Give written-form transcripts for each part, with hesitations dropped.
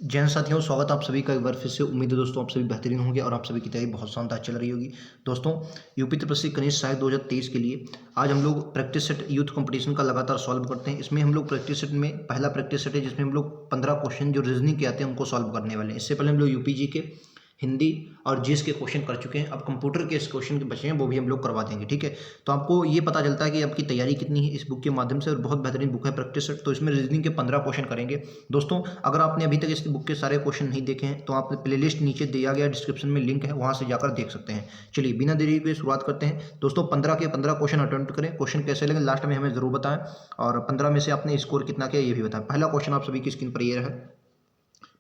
जैन साथियों, स्वागत है आप सभी का एक बार फिर से। उम्मीद है दोस्तों आप सभी बेहतरीन होंगे और आप सभी की तैयारी बहुत शानदार चल रही होगी। दोस्तों, यूपी त्रिपक्षीय कनिष्ठ सहायक 2023 के लिए आज हम लोग प्रैक्टिस सेट यूथ कंपटीशन का लगातार सॉल्व करते हैं। इसमें हम लोग प्रैक्टिस सेट में पहला प्रैक्टिस सेट है जिसमें हम लोग 15 क्वेश्चन जो रीजनिंग के आते हैं उनको सॉल्व करने वाले हैं। इससे पहले हम लोग यूपीजी के, हिंदी और जीएस के क्वेश्चन कर चुके हैं। अब कंप्यूटर के इस क्वेश्चन के बचे हैं, वो भी हम लोग करवा देंगे। ठीक है, तो आपको ये पता चलता है कि आपकी तैयारी कितनी है इस बुक के माध्यम से। और बहुत बेहतरीन बुक है प्रैक्टिस सेट। तो इसमें रीजनिंग के 15 क्वेश्चन करेंगे। दोस्तों, अगर आपने अभी तक इस बुक के सारे क्वेश्चन नहीं देखे हैं तो आप प्लेलिस्ट नीचे दिया गया डिस्क्रिप्शन में लिंक है, वहाँ से जाकर देख सकते हैं। चलिए बिना देरी के शुरुआत करते हैं। दोस्तों, 15 के 15 क्वेश्चन अटेम्प्ट करें। क्वेश्चन कैसे लगे लास्ट में हमें जरूर बताएं, और 15 में से आपने स्कोर कितना किया ये भी बताएं। पहला क्वेश्चन आप सभी की स्क्रीन पर ये है,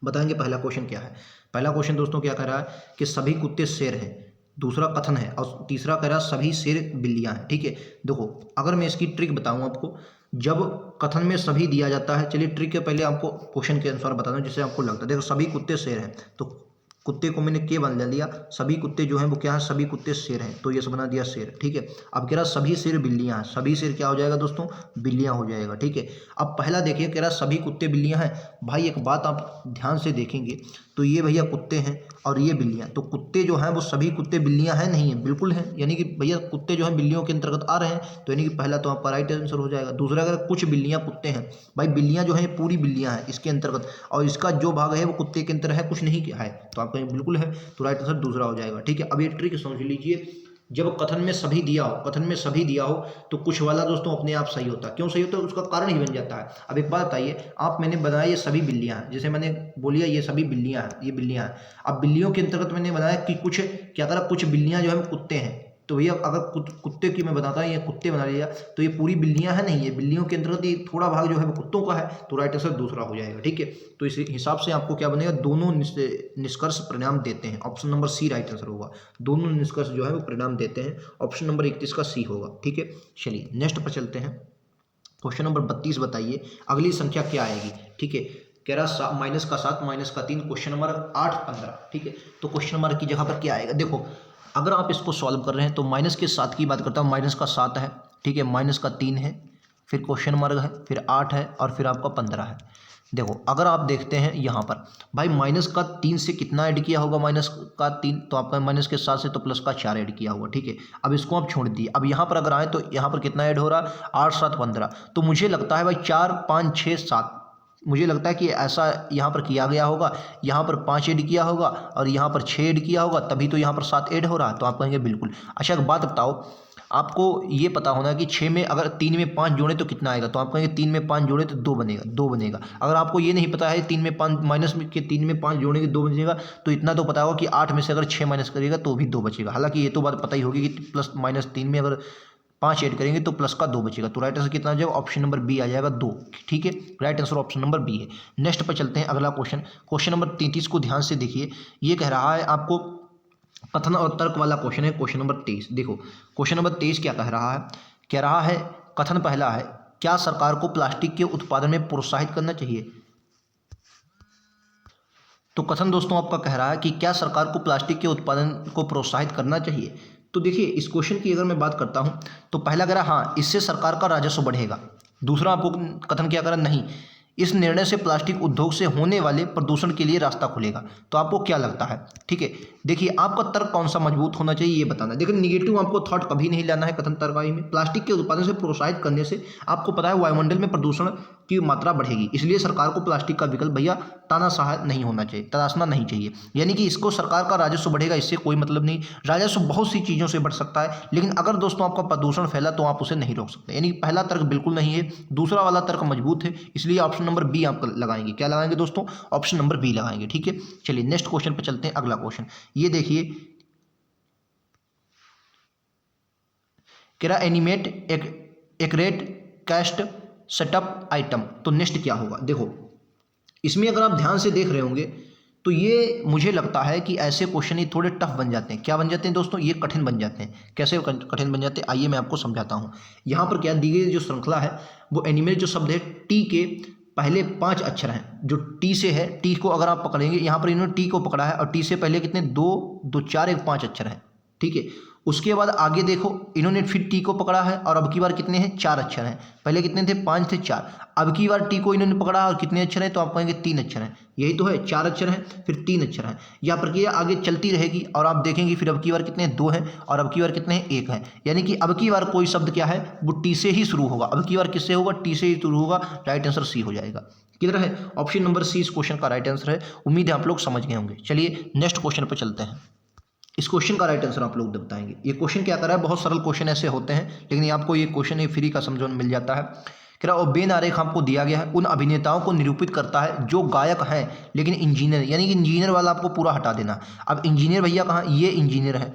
बताएंगे पहला क्वेश्चन क्या है। पहला क्वेश्चन दोस्तों क्या कह रहा है कि सभी कुत्ते शेर हैं। दूसरा कथन है और तीसरा कह रहा है सभी शेर बिल्लियां हैं। ठीक है, देखो अगर मैं इसकी ट्रिक बताऊं आपको, जब कथन में सभी दिया जाता है, चलिए ट्रिक के पहले आपको क्वेश्चन के अनुसार बता दूं जिससे आपको लगता है। देखो सभी कुत्ते शेर हैं, तो कुत्ते को मैंने के बना दिया, सभी कुत्ते जो हैं वो क्या है, सभी कुत्ते शेर हैं, तो ये सब बना दिया शेर। ठीक है, अब कह रहा सभी शेर बिल्लियां हैं, सभी शेर क्या हो जाएगा दोस्तों, बिल्लियां हो जाएगा। ठीक है, अब पहला देखिए कह रहा सभी कुत्ते बिल्लियां हैं। भाई एक बात आप ध्यान से देखेंगे तो ये भैया कुत्ते हैं और ये बिल्लियां, तो कुत्ते जो हैं वो सभी कुत्ते बिल्लियां हैं नहीं है, बिल्कुल हैं। यानी कि भैया कुत्ते जो हैं बिल्लियों के अंतर्गत आ रहे हैं, तो यानी कि पहला तो आपका राइट आंसर हो जाएगा। दूसरा अगर कुछ बिल्लियां कुत्ते हैं, भाई बिल्लियां जो है पूरी बिल्लियां हैं इसके अंतर्गत, और इसका जो भाग है वो कुत्ते के अंतर है, कुछ नहीं है, तो आपका बिल्कुल है, तो राइट आंसर दूसरा हो जाएगा। ठीक है, अब ये ट्रिक समझ लीजिए, जब कथन में सभी दिया हो, कथन में सभी दिया हो तो कुछ वाला दोस्तों अपने आप सही होता है। क्यों सही होता है, उसका कारण ही बन जाता है। अब एक बात बताइए, आप मैंने बनाया ये सभी बिल्लियां हैं, जैसे मैंने बोलिए ये सभी बिल्लियां हैं, ये बिल्लियां हैं। अब बिल्लियों के अंतर्गत मैंने बनाया कि कुछ क्या करा, कुछ बिल्लियां जो है कुत्ते हैं, तो भैया अगर कुत्ते की मैं बताता हूँ, ये कुत्ते बना लिया तो ये पूरी बिल्लियां हैं नहीं, ये बिल्लियों के अंतर्गत ये थोड़ा भाग जो है वो कुत्तों का है, तो राइट आंसर दूसरा हो जाएगा। ठीक है, तो इस हिसाब से आपको क्या बनेगा, दोनों निष्कर्ष परिणाम देते हैं। Option number C right answer होगा, दोनों निष्कर्ष जो है वो परिणाम देते हैं। ऑप्शन नंबर 31 का सी होगा। ठीक है, चलिए नेक्स्ट पर चलते हैं। क्वेश्चन नंबर 32 बताइए अगली संख्या क्या आएगी। ठीक है, कह रहा माइनस का 7 माइनस का 3, क्वेश्चन नंबर 8 15। ठीक है, तो क्वेश्चन नंबर की जगह पर क्या आएगा, देखो अगर आप इसको सॉल्व कर रहे हैं तो माइनस के 7 की बात करता हूँ, माइनस का 7 है, ठीक है, माइनस का 3 है, फिर क्वेश्चन मार्क है, फिर 8 है और फिर आपका 15 है। देखो अगर आप देखते हैं यहाँ पर, भाई माइनस का 3 से कितना ऐड किया होगा, माइनस का 3, तो आपका माइनस के 7 से तो प्लस का 4 ऐड किया होगा। ठीक है, अब इसको आप छोड़ दिए। अब यहाँ पर अगर आए तो यहाँ पर कितना ऐड हो रहा है, 8 7 15, तो मुझे लगता है भाई 4 5 6 7, मुझे लगता है कि ऐसा यहाँ पर किया गया होगा, यहाँ पर 5 ऐड किया होगा और यहाँ पर 6 ऐड किया होगा, तभी तो यहाँ पर 7 ऐड हो रहा है। तो आप कहेंगे बिल्कुल। अच्छा एक बात बताओ, आपको ये पता होना कि 6 में अगर 3 में 5 जोड़े तो कितना आएगा, तो आप कहेंगे 3 में 5 जोड़े तो 2 बनेगा, 2 बनेगा। अगर आपको ये नहीं पता है 3 में 5 माइनस में के 3 में 5 जोड़ेंगे 2 बचेगा, तो इतना तो पता होगा कि 8 में से अगर 6 माइनस करिएगा तो भी 2 बचेगा। हालांकि ये तो बात पता ही होगी कि प्लस माइनस 3 में अगर 5 ऐड करेंगे तो प्लस का 2 बचेगा, तो राइट आंसर कितना आ जाएगा, ऑप्शन नंबर बी आ जाएगा 2। ठीक है, right answer option number B है। नेक्स्ट पर चलते हैं, अगला क्वेश्चन, क्वेश्चन नंबर 33 को ध्यान से देखिए। ये कह रहा है आपको कथन और तर्क वाला क्वेश्चन है, क्वेश्चन नंबर 23। देखो क्वेश्चन नंबर 23 क्या कह रहा है, कह रहा है कथन पहला है, क्या सरकार को प्लास्टिक के उत्पादन में प्रोत्साहित करना चाहिए। तो कथन दोस्तों आपका कह रहा है कि क्या सरकार को प्लास्टिक के उत्पादन को प्रोत्साहित करना चाहिए। तो देखिए इस क्वेश्चन की अगर मैं बात करता हूं तो पहला कह रहा हाँ इससे सरकार का राजस्व बढ़ेगा। दूसरा आपको कथन क्या करा, नहीं इस निर्णय से प्लास्टिक उद्योग से होने वाले प्रदूषण के लिए रास्ता खुलेगा। तो आपको क्या लगता है, ठीक है, देखिए आपका तर्क कौन सा मजबूत होना चाहिए ये बताना। देखिए निगेटिव आपको थॉट कभी नहीं लाना है कथन तर्कवाई में। प्लास्टिक के उत्पादन से प्रोत्साहित करने से आपको पता है वायुमंडल में प्रदूषण की मात्रा बढ़ेगी, इसलिए सरकार को प्लास्टिक का विकल्प भैया तानाशाह नहीं होना चाहिए, तराशना नहीं चाहिए। यानी कि इसको सरकार का राजस्व बढ़ेगा इससे कोई मतलब नहीं, राजस्व बहुत सी चीज़ों से बढ़ सकता है, लेकिन अगर दोस्तों आपका प्रदूषण फैला तो आप उसे नहीं रोक सकते। यानी पहला तर्क बिल्कुल नहीं है, दूसरा वाला तर्क मजबूत है, इसलिए ऑप्शन नंबर बी आप लगाएंगे। क्या लगाएंगे दोस्तों, ऑप्शन नंबर बी लगाएंगे। ठीक है, चलिए नेक्स्ट क्वेश्चन पर चलते हैं। अगला क्वेश्चन ये देखिए, कह रहा एनिमेट एक रेट कैस्ट सेटअप आइटम। तो नेक्स्ट क्या होगा, देखो इसमें अगर आप ध्यान से देख रहे होंगे तो ये मुझे लगता है कि ऐसे क्वेश्चन ही थोड़े टफ बन जाते हैं। क्या बन जाते हैं दोस्तों, ये कठिन बन जाते हैं। कैसे कठिन बन जाते हैं, आइए मैं आपको समझाता हूँ। यहाँ पर क्या दी गई जो श्रृंखला है वो एनिमेट जो शब्द है टी के पहले 5 अक्षर हैं, जो टी से है, टी को अगर आप पकड़ेंगे, यहाँ पर इन्होंने टी को पकड़ा है और टी से पहले कितने 2 2 4 1 5 अक्षर हैं। ठीक है, उसके बाद आगे देखो, इन्होंने फिर टी को पकड़ा है और अब की बार कितने हैं, 4 अक्षर हैं। पहले कितने थे, 5 थे, 4। अब की बार टी को इन्होंने पकड़ा और कितने अक्षर हैं, तो आप कहेंगे 3 अक्षर हैं। यही तो है, 4 अक्षर हैं फिर 3 अक्षर हैं। यह प्रक्रिया आगे चलती रहेगी और आप देखेंगे फिर अब की बार कितने हैं, 2 हैं और अब की बार कितने हैं, 1 है। यानी कि अब की बार कोई शब्द क्या है, वो टी से ही शुरू होगा। अब की बार किससे होगा, टी से ही शुरू होगा। राइट आंसर सी हो जाएगा। किधर है, ऑप्शन नंबर सी इस क्वेश्चन का राइट आंसर है। उम्मीद है आप लोग समझ गए होंगे। चलिए नेक्स्ट क्वेश्चन पर चलते हैं। इस क्वेश्चन का राइट आंसर आप लोग बताएंगे। ये क्वेश्चन क्या कर रहा है, बहुत सरल क्वेश्चन ऐसे होते हैं, लेकिन आपको ये क्वेश्चन ये फ्री का समझ मिल जाता है। कह रहा बेन आरेख आपको दिया गया है, उन अभिनेताओं को निरूपित करता है जो गायक हैं लेकिन इंजीनियर, यानी कि इंजीनियर वाला आपको पूरा हटा देना। अब इंजीनियर भैया कहाँ, ये इंजीनियर है।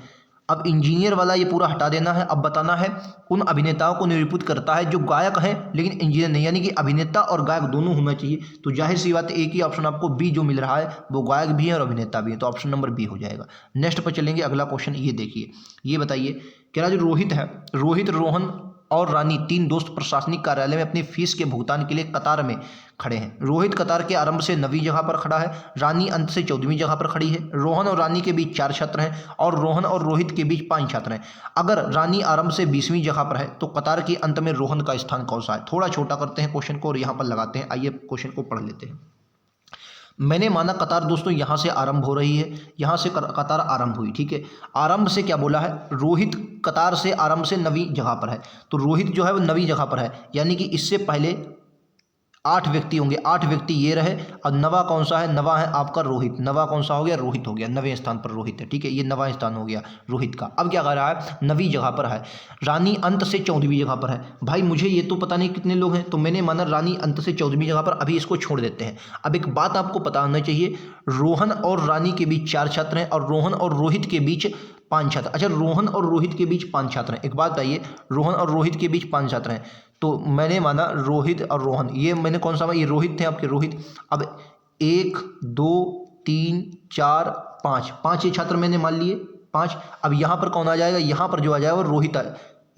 अब इंजीनियर वाला ये पूरा हटा देना है। अब बताना है उन अभिनेताओं को निरूपित करता है जो गायक हैं लेकिन इंजीनियर नहीं, यानी कि अभिनेता और गायक दोनों होना चाहिए। तो जाहिर सी बात है एक ही ऑप्शन आपको बी जो मिल रहा है वो गायक भी है और अभिनेता भी है, तो ऑप्शन नंबर बी हो जाएगा। नेक्स्ट पर चलेंगे, अगला क्वेश्चन ये देखिए, ये बताइए। कह रहा जो रोहित है, रोहित, रोहन और रानी 3 दोस्त प्रशासनिक कार्यालय में अपनी फीस के भुगतान के लिए कतार में खड़े हैं। रोहित कतार के आरंभ से 9वीं जगह पर खड़ा है, रानी अंत से 14वीं जगह पर खड़ी है। रोहन और रानी के बीच 4 छात्र हैं और रोहन और रोहित के बीच 5 छात्र हैं। अगर रानी आरंभ से 20वीं जगह पर है तो कतार के अंत में रोहन का स्थान कौन सा है। थोड़ा छोटा करते हैं क्वेश्चन को और यहाँ पर लगाते हैं। आइए क्वेश्चन को पढ़ लेते हैं। मैंने माना कतार दोस्तों यहाँ से आरंभ हो रही है, यहाँ से कतार आरंभ हुई, ठीक है। आरंभ से क्या बोला है, रोहित कतार से आरंभ से 9वीं जगह पर है, तो रोहित जो है वो 9वीं जगह पर है, यानी कि इससे पहले 8 व्यक्ति होंगे। 8 व्यक्ति ये रहे और 9वां कौन सा है, 9वां है आपका रोहित। 9वां कौन सा हो गया, रोहित हो गया। 9वें स्थान पर रोहित है, ठीक है, ये 9वां स्थान हो गया रोहित का। अब क्या कर रहा है, 9वीं जगह पर है। रानी अंत से 14वीं जगह पर है। भाई मुझे ये तो पता नहीं कितने लोग हैं, तो मैंने माना रानी अंत से 14वीं जगह पर, अभी इसको छोड़ देते हैं। अब एक बात आपको पता होना चाहिए, रोहन और रानी के बीच 4 छात्र हैं और रोहन और रोहित के बीच 5 छात्र। अच्छा, रोहन और रोहित के बीच 5 छात्र हैं। एक बात बताइए, रोहन और रोहित के बीच 5 छात्र हैं, तो मैंने माना रोहित और रोहन, ये मैंने कौन सा, ये रोहित थे आपके, रोहित। अब 1 2 3 4 5, 5 ये छात्र मैंने मान लिए, 5। अब यहाँ पर कौन आ जाएगा, यहाँ पर जो आ जाएगा वो रोहित आ,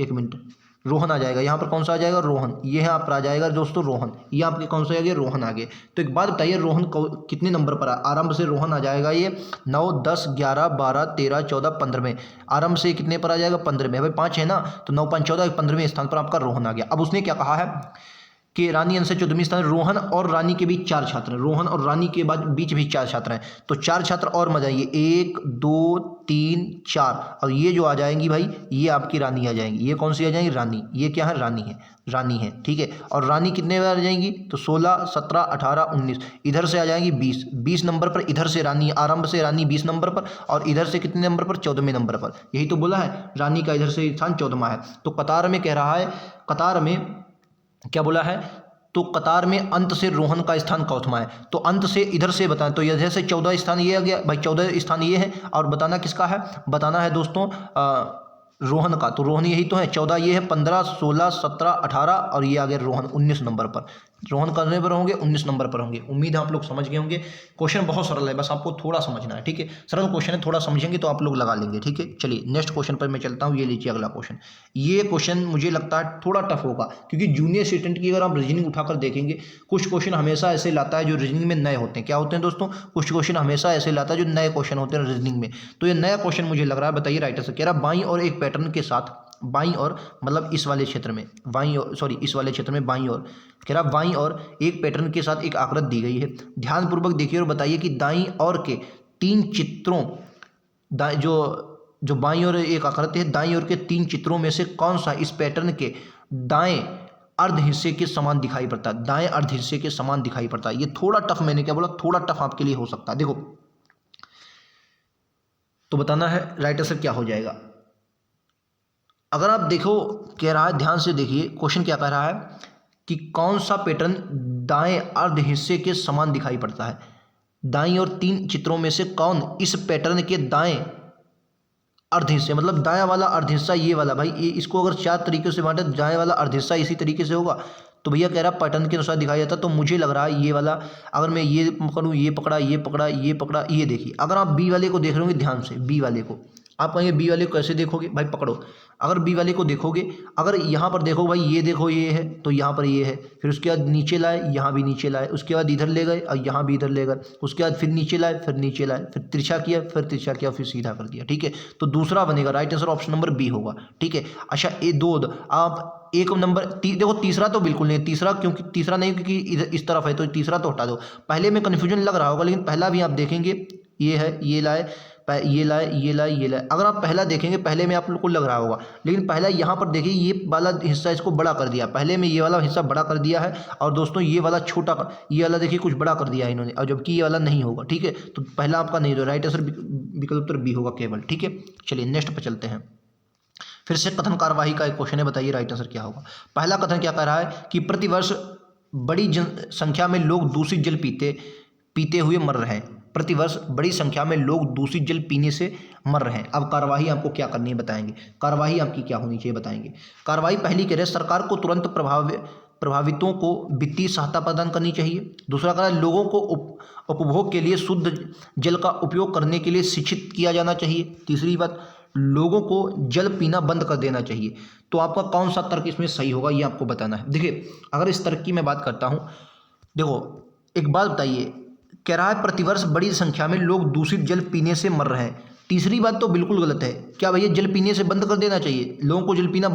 1 मिनट, रोहन आ जाएगा। यहाँ पर कौन सा आ जाएगा, रोहन। ये है आप पर आ जाएगा दोस्तों रोहन, ये आपके कौन सा आ गया, रोहन आ गए। तो एक बात बताइए, रोहन कितने नंबर पर आरंभ से रोहन आ जाएगा, ये 9 10 11 12 13 14 15वें, आरंभ से कितने पर आ जाएगा, 15वें। भाई 5 है ना, तो 9 5 14, 15वें स्थान पर आपका रोहन आ गया। अब उसने क्या कहा है कि रानी अंश से 14वीं स्थान, रोहन और रानी के बीच 4 छात्र हैं, रोहन और रानी के बीच भी 4 छात्र हैं, तो 4 छात्र और मजाइए, 1 2 3 4, और ये जो आ जाएंगी भाई, ये आपकी रानी आ जाएंगी। ये कौन सी आ जाएंगी, रानी। ये क्या है, रानी है, रानी है, ठीक है। और रानी कितने बार आ जाएंगी, तो 16 17 18 19, इधर से आ जाएंगी 20, 20 नंबर पर इधर से रानी, आरंभ से रानी 20 नंबर पर, और इधर से कितने नंबर पर, 14वें नंबर पर। यही तो बोला है, रानी का इधर से स्थान 14वां है। तो कतार में कह रहा है, कतार में क्या बोला है, तो कतार में अंत से रोहन का स्थान चौथा है, तो अंत से इधर से बताएं, तो इधर से 14 स्थान ये आ गया भाई, 14 स्थान ये है, और बताना किसका है, बताना है दोस्तों रोहन का। तो रोहन यही तो है, 14 ये है, 15 16 17 18, और ये आ गया रोहन 19 नंबर पर। रोहन करने पर होंगे 19 नंबर पर होंगे। उम्मीद है आप लोग समझ गए होंगे। क्वेश्चन बहुत सरल है, बस आपको थोड़ा समझना है, ठीक है। सरल क्वेश्चन है, थोड़ा समझेंगे तो आप लोग लगा लेंगे, ठीक है। चलिए नेक्स्ट क्वेश्चन पर मैं चलता हूँ। ये लीजिए अगला क्वेश्चन। ये क्वेश्चन मुझे लगता है थोड़ा टफ होगा, क्योंकि जूनियर असिस्टेंट की अगर आप रीजनिंग उठाकर देखेंगे, कुछ क्वेश्चन हमेशा ऐसे लाता है जो रीजनिंग में नए होते हैं। क्या होते हैं दोस्तों, कुछ क्वेश्चन हमेशा ऐसे लाता है जो नए क्वेश्चन होते हैं रीजनिंग में। तो ये नया क्वेश्चन मुझे लग रहा है, बताइए राइटर से। कह रहा बाईं और एक पैटर्न के साथ, बाईं और मतलब इस वाले क्षेत्र में, बाईं और सॉरी इस वाले क्षेत्र में बाईं और, कह रहा बाईं और एक पैटर्न के साथ एक आकृति दी गई है। ध्यानपूर्वक देखिए और बताइए कि दाईं और के 3 चित्रों, जो बाईं और एक आकृति है, दाईं और के 3 चित्रों में से कौन सा इस पैटर्न के दाएं अर्ध हिस्से के समान दिखाई पड़ता है, दाएं अर्ध हिस्से के समान दिखाई पड़ता है। ये थोड़ा टफ, मैंने क्या बोला, थोड़ा टफ आपके लिए हो सकता है। देखो तो बताना है राइट आंसर क्या हो जाएगा। अगर आप देखो, कह रहा है ध्यान से देखिए, क्वेश्चन क्या कह रहा है कि कौन सा पैटर्न दाएं अर्ध हिस्से के समान दिखाई पड़ता है। दाईं और 3 चित्रों में से कौन इस पैटर्न के दाएं अर्ध हिस्से, मतलब दाएं वाला अर्ध हिस्सा ये वाला, भाई ये इसको अगर 4 तरीके से बांटे, दाएं वाला अर्ध हिस्सा इसी तरीके से होगा। तो भैया कह रहा पैटर्न के अनुसार दिखाया जाता, तो मुझे लग रहा है ये वाला, अगर मैं ये पकड़ूँ, ये पकड़ा, ये पकड़ा, ये पकड़ा, ये देखिए। अगर आप बी वाले को देख रहे होंगे ध्यान से, बी वाले को आप कहेंगे बी वाले को कैसे देखोगे, भाई पकड़ो, अगर बी वाले को देखोगे, अगर यहाँ पर देखो भाई ये देखो ये है तो यहाँ पर ये है, फिर उसके बाद नीचे लाए, यहाँ भी नीचे लाए, उसके बाद इधर ले गए और यहाँ भी इधर ले गए, उसके बाद फिर नीचे लाए, फिर नीचे लाए, फिर तिरछा किया, फिर तिरछा किया, फिर सीधा कर दिया। ठीक है, तो दूसरा बनेगा, right answer option number B होगा। ठीक है, अच्छा ये दो आप एक नंबर देखो तीसरा तो बिल्कुल नहीं, तीसरा क्योंकि तीसरा नहीं क्योंकि इधर इस तरफ है तो तीसरा तो हटा दो। पहले में कन्फ्यूजन लग रहा होगा लेकिन पहला भी आप देखेंगे ये है, ये लाए, ये लाए, ये लाए, ये लाए, अगर आप पहला देखेंगे पहले में आप लोग को लग रहा होगा, लेकिन पहला यहाँ पर देखिए ये वाला हिस्सा इसको बड़ा कर दिया, पहले में ये वाला हिस्सा बड़ा कर दिया है और दोस्तों ये वाला छोटा ये वाला देखिए कुछ बड़ा कर दिया है इन्होंने, और जबकि ये वाला नहीं होगा। ठीक है, तो पहला आपका नहीं होगा, राइट आंसर विकल्प उत्तर बी होगा केवल। ठीक है, चलिए नेक्स्ट पर चलते हैं। फिर से कथन कार्यवाही का एक क्वेश्चन है, बताइए राइट आंसर क्या होगा। पहला कथन क्या कह रहा है कि प्रतिवर्ष बड़ी संख्या में लोग दूषित जल पीते हुए मर रहे हैं, प्रतिवर्ष बड़ी संख्या में लोग दूषित जल पीने से मर रहे हैं। अब कार्यवाही आपको क्या करनी है बताएंगे, कार्यवाही आपकी क्या होनी चाहिए बताएंगे। कार्यवाही पहली कह रहे हैं सरकार को तुरंत प्रभावितों को वित्तीय सहायता प्रदान करनी चाहिए। दूसरा कह रहा है लोगों को उपभोग के लिए शुद्ध जल का उपयोग करने के लिए शिक्षित किया जाना चाहिए। तीसरी बात, लोगों को जल पीना बंद कर देना चाहिए। तो आपका कौन सा तर्क इसमें सही होगा ये आपको बताना है। देखिए अगर इस तर्क की मैं बात करता हूँ, देखो एक बात बताइए, कह रहा है प्रतिवर्ष बड़ी संख्या में लोग दूषित जल पीने से मर रहे हैं, तीसरी बात तो बिल्कुल गलत है। क्या भैया जल पीने से बंद कर देना चाहिए, लोगों को जल पीना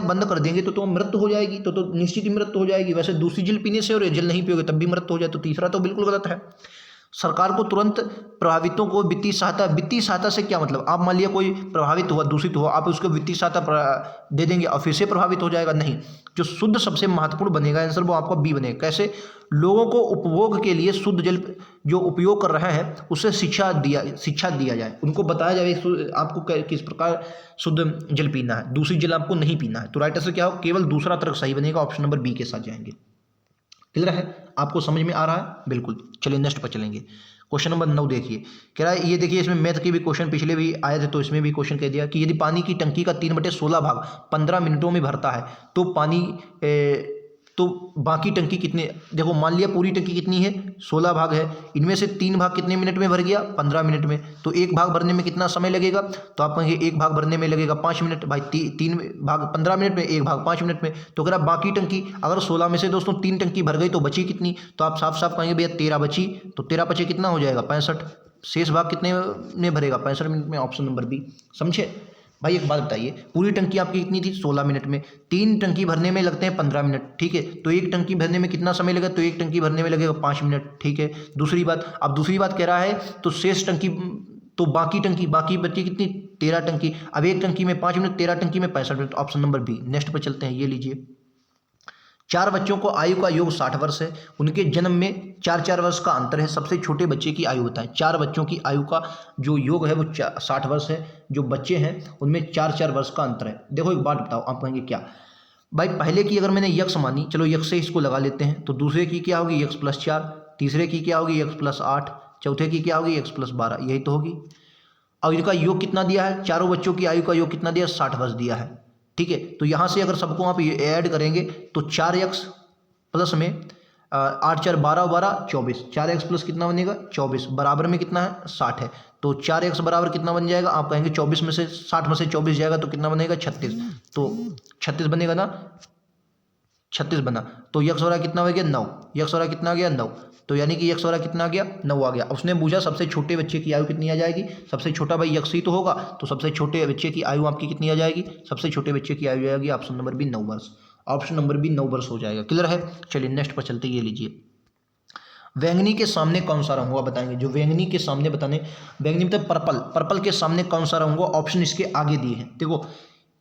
बंद कर देंगे तो मृत्यु हो जाएगी, तो निश्चित ही मृत्यु हो जाएगी। वैसे दूषित जल पीने से और जल नहीं पियोगे तब भी मृत्यु हो जाए, तो तीसरा तो बिल्कुल गलत है। सरकार को तुरंत प्रभावितों को वित्तीय सहायता से क्या मतलब, आप मान लिया कोई प्रभावित हुआ, दूषित हुआ, आप उसको वित्तीय सहायता दे देंगे और फिर से प्रभावित हो जाएगा, नहीं। जो शुद्ध सबसे महत्वपूर्ण बनेगा आंसर वो आपका बी बनेगा। कैसे, लोगों को उपभोग के लिए शुद्ध जल जो उपयोग कर रहे हैं उससे शिक्षा दिया जाए, उनको बताया जाए आपको किस प्रकार शुद्ध जल पीना है, दूषित जल आपको नहीं पीना है। तो राइट आंसर क्या हो, केवल दूसरा तर्क सही बनेगा, ऑप्शन नंबर बी के साथ जाएंगे। क्लियर है, आपको समझ में आ रहा है, बिल्कुल। चलिए नेक्स्ट पर चलेंगे। क्वेश्चन नंबर 9 देखिए, कह रहा है ये देखिए इसमें मैथ के भी क्वेश्चन पिछले भी आए थे तो इसमें भी क्वेश्चन कह दिया कि यदि पानी की टंकी का 3/16 भाग 15 मिनटों में भरता है तो तो बाकी टंकी कितने, देखो मान लिया पूरी टंकी कितनी है 16 भाग है, इनमें से 3 भाग कितने मिनट में भर गया 15 मिनट में, तो एक भाग भरने में कितना समय लगेगा, तो आप कहेंगे एक भाग भरने में लगेगा 5 मिनट, भाई 3 भाग 15 मिनट में, एक भाग 5 मिनट में। तो अगर बाकी टंकी अगर 16 में से दोस्तों 3 टंकी भर गई तो बची कितनी, तो आप साफ साफ कहेंगे भैया 13 बची, तो 13 बचे कितना हो जाएगा 65, शेष भाग कितने में भरेगा 65 मिनट में, ऑप्शन नंबर बी। समझे भाई, एक बात बताइए, पूरी टंकी आपकी कितनी थी 16 मिनट में, 3 टंकी भरने में लगते हैं 15 मिनट, ठीक है, तो एक टंकी भरने में कितना समय लगेगा, तो एक टंकी भरने में लगेगा 5 मिनट, ठीक है। दूसरी बात, अब दूसरी बात कह रहा है तो शेष टंकी, तो बाकी बची कितनी 13 टंकी, अब एक टंकी में 5 मिनट, 13 टंकी में 65 minute, option number B. Next पर चलते हैं, ये लीजिए, 4 बच्चों को आयु का योग 60 वर्ष है, उनके जन्म में 4-4 वर्ष का अंतर है, सबसे छोटे बच्चे की आयु बताएं। 4 बच्चों की आयु का जो योग है वो 60 वर्ष है, जो बच्चे हैं उनमें 4-4 वर्ष का अंतर है। देखो एक बात बताओ, आप कहेंगे क्या भाई, पहले की अगर मैंने यक्स मानी, चलो यक्स से इसको लगा लेते हैं, तो दूसरे की क्या होगी x + 4, तीसरे की क्या होगी x + 8, चौथे की क्या होगी x + 12, यही तो होगी। और इनका योग कितना दिया है, चारों बच्चों की आयु का योग कितना दिया, 60 वर्ष दिया है, ठीक है। तो यहाँ से अगर सबको आप ऐड करेंगे तो 4x प्लस में 8 4 12 12 24, 4x प्लस कितना बनेगा 24, बराबर में कितना है 60 है, तो 4x बराबर कितना बन जाएगा, आप कहेंगे 24 में से 60 में से 24 जाएगा तो कितना बनेगा 36, तो 36 बनेगा ना, 36 बना, तो यक्स वाला कितना हो गया 9, यक्स वाला कितना आ गया 9, तो यानी कि यक्स वाला कितना आ गया 9 आ गया। उसने पूछा सबसे छोटे बच्चे की आयु कितनी आ जाएगी, सबसे छोटा भाई यक्स ही तो होगा, तो सबसे छोटे बच्चे की आयु आपकी कितनी आ जाएगी, सबसे छोटे बच्चे की आयु आएगी ऑप्शन नंबर बी 9 वर्ष, ऑप्शन नंबर बी 9 वर्ष हो जाएगा। क्लियर है, चलिए नेक्स्ट पर चलते, ये लीजिए, बैंगनी के सामने कौन सा रंग होगा बताएंगे। जो बैंगनी के सामने बताने, बैंगनी मतलब पर्पल के सामने कौन सा रंग होगा, ऑप्शन इसके आगे दिए हैं। देखो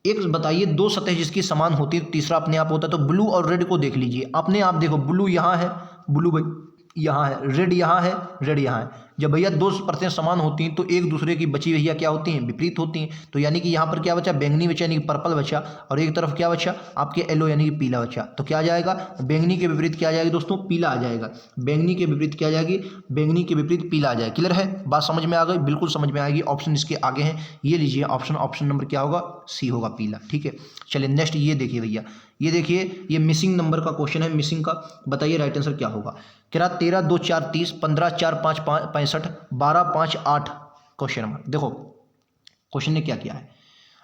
एक बताइए, 2 सतह जिसकी समान होती है, तीसरा अपने आप होता है, तो ब्लू और रेड को देख लीजिए, अपने आप देखो, ब्लू यहाँ है, ब्लू भाई यहाँ है, रेड यहाँ है, रेड यहाँ है। जब भैया 2 परतें समान होती हैं तो एक दूसरे की बची भैया क्या होती हैं, विपरीत होती हैं। तो यानी कि यहाँ पर क्या बचा, बैंगनी बचा यानी कि पर्पल बचा, और एक तरफ क्या बचा आपके येलो यानी कि पीला बचा। तो क्या आ जाएगा, बैंगनी के विपरीत क्या आ जाएगा दोस्तों, पीला आ जाएगा, बैंगनी के विपरीत क्या आ जाएगी, बैंगनी के विपरीत पीला आ जाएगा। क्लियर है, बात समझ में आ गई, बिल्कुल समझ में आएगी, ऑप्शन इसके आगे हैं, ये लीजिए ऑप्शन नंबर क्या होगा, सी होगा, पीला, ठीक है। चलिए नेक्स्ट ये देखिए भैया, ये देखिए, ये मिसिंग नंबर का क्वेश्चन है, मिसिंग का बताइए राइट आंसर क्या होगा। कह रहा 13 2 4 30, 15 4 5 65, 12 5 8, क्वेश्चन नंबर। देखो क्वेश्चन ने क्या किया है,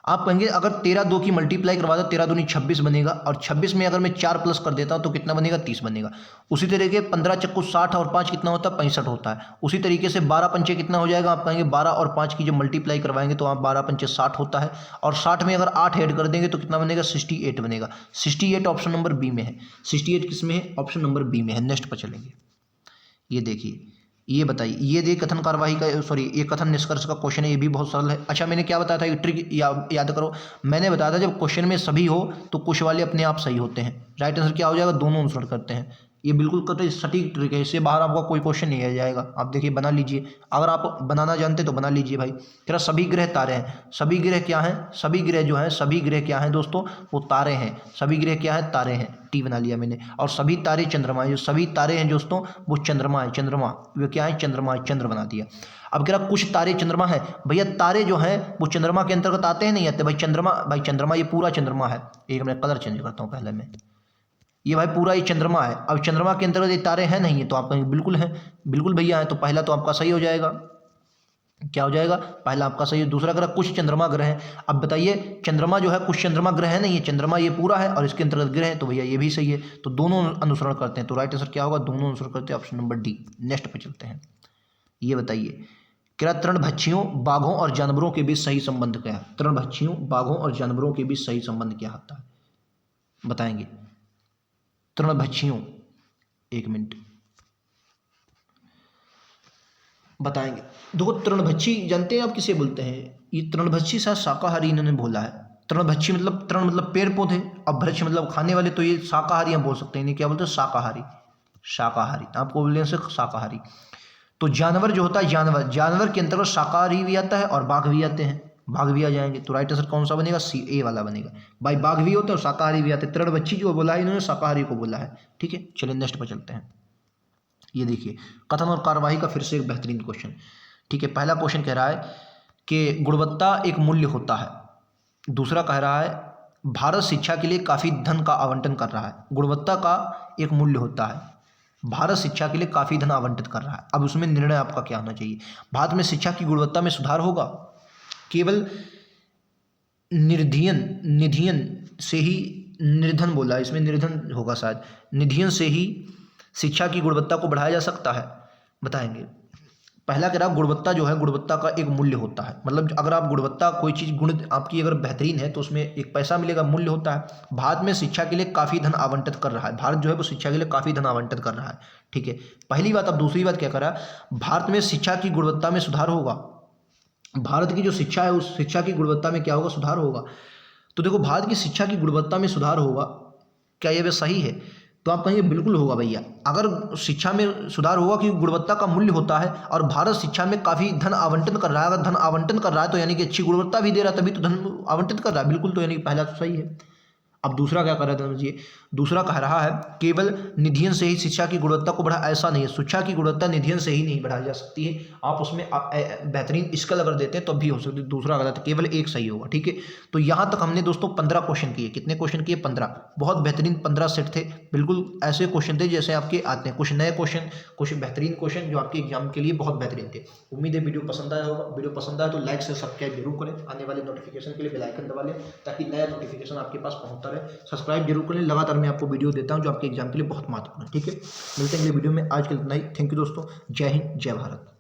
आप कहेंगे अगर 13 2 की मल्टीप्लाई करवा दो 13 दूनी 26 बनेगा, और 26 में अगर मैं 4 प्लस कर देता हूं तो कितना बनेगा 30 बनेगा। उसी तरीके 15 चक्कू 60 और 5 कितना होता है 65 होता है। उसी तरीके से 12 पंचे कितना हो जाएगा, आप कहेंगे 12 और 5 की जब मल्टीप्लाई करवाएंगे तो आप 12 पंचे 60 होता है, और 60 में अगर 8 ऐड कर देंगे तो कितना बनेगा 68 बनेगा। 68 ऑप्शन नंबर बी में है। 68 किस में है, ऑप्शन नंबर बी में है। नेक्स्ट पर चलेंगे, ये देखिए, ये बताइए, ये देखिए कथन कार्यवाही का सॉरी ये कथन निष्कर्ष का क्वेश्चन है, ये भी बहुत सरल है। अच्छा मैंने क्या बताया था, ये ट्रिक याद करो, मैंने बताया था जब क्वेश्चन में सभी हो तो कुछ वाले अपने आप सही होते हैं। राइट आंसर क्या हो जाएगा, दोनों अनुसरण करते हैं। ये बिल्कुल कतई सटीक ट्रिक है, इससे बाहर आपका कोई क्वेश्चन नहीं आ जाएगा। आप देखिए बना लीजिए, अगर आप बनाना जानते तो बना लीजिए भाई। कह रहा सभी ग्रह तारे हैं, सभी ग्रह क्या हैं, सभी ग्रह जो हैं, सभी ग्रह क्या हैं दोस्तों, वो तारे हैं। सभी ग्रह क्या है, तारे हैं, टी बना लिया मैंने। और सभी तारे चंद्रमा है, जो सभी तारे हैं दोस्तों वो चंद्रमा है, चंद्रमा वो क्या है, चंद्रमा है, चंद्र बना दिया। अब कह रहा कुछ तारे चंद्रमा है, भैया तारे जो हैं वो चंद्रमा के अंतर्गत आते हैं नहीं आते, भाई चंद्रमा, भाई चंद्रमा ये पूरा चंद्रमा है। एक मैं कलर चेंज करता हूँ पहले में, ये भाई पूरा ये चंद्रमा है। अब चंद्रमा के अंतर्गत ये तारे हैं नहीं है, तो आप कहेंगे बिल्कुल है, बिल्कुल भैया है, तो पहला तो आपका सही हो जाएगा। क्या हो जाएगा, पहला आपका सही है। दूसरा कह रहा कुछ चंद्रमा ग्रह हैं, अब बताइए चंद्रमा जो है कुछ चंद्रमा ग्रह है नहीं है, चंद्रमा ये पूरा है और इसके अंतर्गत ग्रह है, तो भैया ये भी सही है। तो दोनों अनुसरण करते हैं, तो राइट आंसर क्या होगा, दोनों अनुसरण करते हैं, ऑप्शन नंबर डी। नेक्स्ट पे चलते हैं, ये बताइए क्या तृणभक्षियों बाघों और जानवरों के बीच सही संबंध क्या है। तृणभक्षियों बाघों और जानवरों के बीच सही संबंध क्या होता है, बताएंगे। तृणभक्षियों, एक मिनट बताएंगे। देखो तृणभक्षी जानते हैं आप किसे बोलते हैं, ये तृणभक्षी शायद शाकाहारी इन्होंने बोला है। तृणभक्षी मतलब तृण मतलब पेड़ पौधे, और भक्ष्य मतलब खाने वाले, तो ये शाकाहारी हम बोल सकते हैं, इन्हें क्या बोलते हैं, शाकाहारी। शाकाहारी आपको बोलने से शाकाहारी। तो जानवर जो होता है, जानवर, जानवर के अंतर्गत शाकाहारी भी आता है और बाघ भी आते हैं, बाघ भी आ जाएंगे। तो राइट आंसर कौन सा बनेगा, सी ए वाला बनेगा। भाई बाघ भी होते हैं और शाकाहारी भी आते हैं। तृणभक्षी जो बोला है इन्होंने शाकाहारी को बोला है, ठीक है। चलिए नेक्स्ट पर चलते हैं, ये देखिए कथन और कार्यवाही का फिर से एक बेहतरीन क्वेश्चन, ठीक है। पहला क्वेश्चन कह रहा है कि गुणवत्ता एक मूल्य होता है। दूसरा कह रहा है भारत शिक्षा के लिए काफ़ी धन का आवंटन कर रहा है। गुणवत्ता का एक मूल्य होता है, भारत शिक्षा के लिए काफ़ी धन आवंटित कर रहा है। अब उसमें निर्णय आपका क्या होना चाहिए, भारत में शिक्षा की गुणवत्ता में सुधार होगा, केवल निधियन से ही, निर्धन बोला है इसमें, निर्धन होगा शायद, निधियन से ही शिक्षा की गुणवत्ता को बढ़ाया जा सकता है, बताएंगे। पहला कह रहा गुणवत्ता जो है, गुणवत्ता का एक मूल्य होता है, मतलब अगर आप गुणवत्ता कोई चीज़ गुण आपकी अगर बेहतरीन है तो उसमें एक पैसा मिलेगा, मूल्य होता है। भारत में शिक्षा के लिए काफ़ी धन आवंटित कर रहा है, भारत जो है वो शिक्षा के लिए काफ़ी धन आवंटित कर रहा है, ठीक है। पहली बात। अब दूसरी बात क्या कह रहा है, भारत में शिक्षा की गुणवत्ता में सुधार होगा, भारत की जो शिक्षा है उस शिक्षा की गुणवत्ता में क्या होगा, सुधार होगा। तो देखो भारत की शिक्षा की गुणवत्ता में सुधार होगा, क्या ये सही है, तो आप कहेंगे बिल्कुल होगा भैया। अगर शिक्षा में सुधार होगा क्योंकि गुणवत्ता का मूल्य होता है और भारत शिक्षा में काफ़ी धन आवंटन कर रहा है, अगर धन आवंटन कर रहा है तो यानी कि अच्छी गुणवत्ता भी दे रहा है, तभी तो धन आवंटित कर रहा है, बिल्कुल, तो यानी कि पहला तो सही है। अब दूसरा क्या कर रहा है समझिए, दूसरा कह रहा है केवल निधियन से ही शिक्षा की गुणवत्ता को बढ़ा, ऐसा नहीं है, शिक्षा की गुणवत्ता निधियन से ही नहीं बढ़ाई जा सकती है, आप उसमें बेहतरीन स्किल अगर देते हैं तब भी हो सकती है। दूसरा गलत है, केवल एक सही होगा, ठीक है। तो यहाँ तक हमने दोस्तों 15 क्वेश्चन किए, कितने क्वेश्चन किए, 15, बहुत बेहतरीन 15 सेट थे, बिल्कुल ऐसे क्वेश्चन थे जैसे आपके आते हैं, कुछ नए क्वेश्चन, कुछ बेहतरीन क्वेश्चन जो आपके एग्जाम के लिए बहुत बेहतरीन थे। उम्मीद है वीडियो पसंद आया होगा, वीडियो पसंद आया तो लाइक से सब्सक्राइब जरूर करें, आने वाले नोटिफिकेशन के लिए बेल आइकन दबा लें ताकि नया नोटिफिकेशन आपके पास पहुंचता रहे। सब्सक्राइब जरूर करें, लगातार मैं आपको वीडियो देता हूं जो आपके एग्जाम के लिए बहुत महत्वपूर्ण है, ठीक है। मिलते हैं अगले वीडियो में, आज के लिए इतना ही। थैंक यू दोस्तों, जय हिंद, जय भारत।